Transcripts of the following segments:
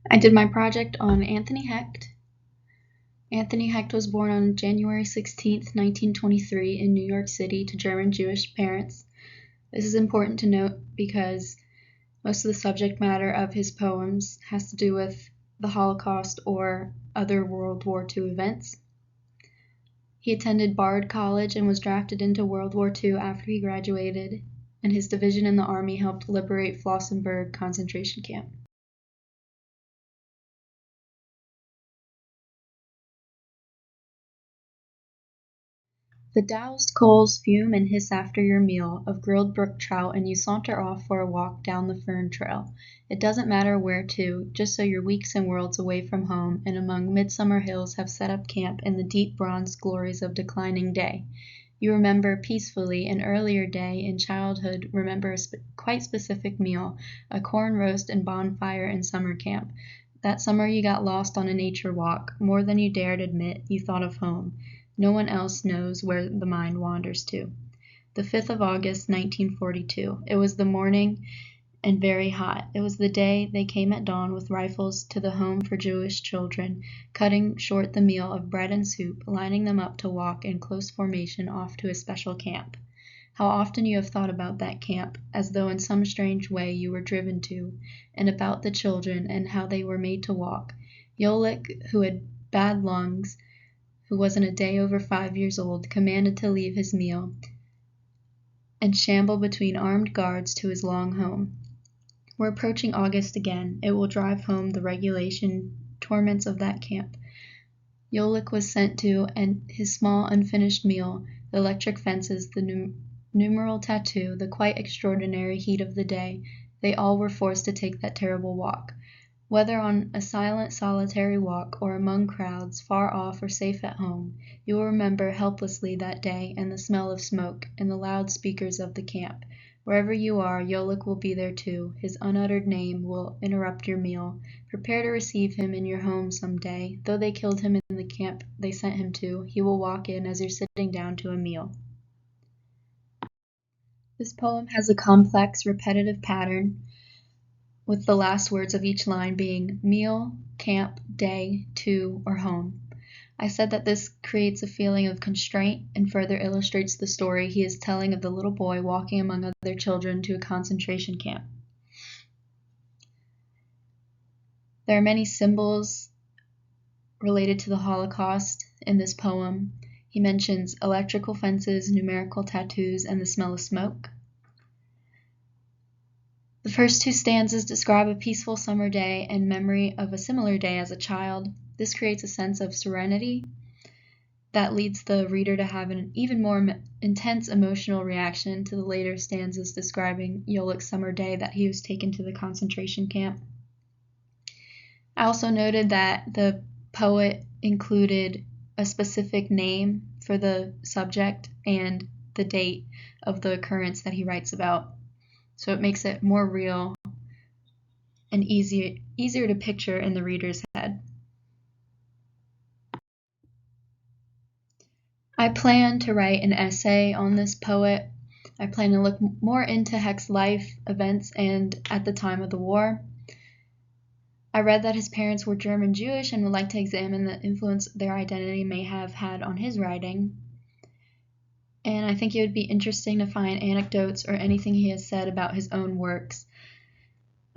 I did my project on Anthony Hecht. Anthony Hecht was born on January 16th, 1923 in New York City to German Jewish parents. This is important to note because most of the subject matter of his poems has to do with the Holocaust or other World War II events. He attended Bard College and was drafted into World War II after he graduated, and his division in the Army helped liberate Flossenburg concentration camp. The doused coals fume and hiss after your meal of grilled brook trout, and you saunter off for a walk down the fern trail. It doesn't matter where to, just so you're weeks and worlds away from home and among midsummer hills have set up camp in the deep bronze glories of declining day. You remember peacefully an earlier day in childhood, remember a quite specific meal, a corn roast and bonfire in summer camp. That summer you got lost on a nature walk, more than you dared admit, you thought of home. No one else knows where the mind wanders to. The 5th of August, 1942. It was the morning and very hot. It was the day they came at dawn with rifles to the home for Jewish children, cutting short the meal of bread and soup, lining them up to walk in close formation off to a special camp. How often you have thought about that camp, as though in some strange way you were driven to, and about the children and how they were made to walk. Jolik, who had bad lungs, who wasn't a day over 5 years old, commanded to leave his meal and shamble between armed guards to his long home. We're approaching August again. It will drive home the regulation torments of that camp. Jolik was sent to, and his small unfinished meal, the electric fences, the numeral tattoo, the quite extraordinary heat of the day, they all were forced to take that terrible walk. Whether on a silent, solitary walk or among crowds, far off or safe at home, you will remember helplessly that day and the smell of smoke and the loud speakers of the camp. Wherever you are, Jolik will be there too. His unuttered name will interrupt your meal. Prepare to receive him in your home some day. Though they killed him in the camp they sent him to, he will walk in as you're sitting down to a meal. This poem has a complex, repetitive pattern, with the last words of each line being meal, camp, day, to, or home. I said that this creates a feeling of constraint and further illustrates the story he is telling of the little boy walking among other children to a concentration camp. There are many symbols related to the Holocaust in this poem. He mentions electrical fences, numerical tattoos, and the smell of smoke. The first two stanzas describe a peaceful summer day and memory of a similar day as a child. This creates a sense of serenity that leads the reader to have an even more intense emotional reaction to the later stanzas describing Jolik's summer day that he was taken to the concentration camp. I also noted that the poet included a specific name for the subject and the date of the occurrence that he writes about. So it makes it more real and easier to picture in the reader's head. I plan to write an essay on this poet. I plan to look more into Hecht's life, events, and at the time of the war. I read that his parents were German Jewish and would like to examine the influence their identity may have had on his writing. And I think it would be interesting to find anecdotes or anything he has said about his own works.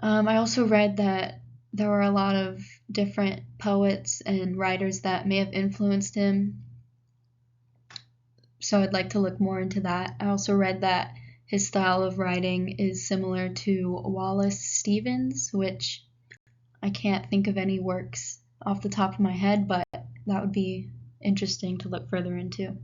I also read that there were a lot of different poets and writers that may have influenced him, so I'd like to look more into that. I also read that his style of writing is similar to Wallace Stevens, which I can't think of any works off the top of my head, but that would be interesting to look further into.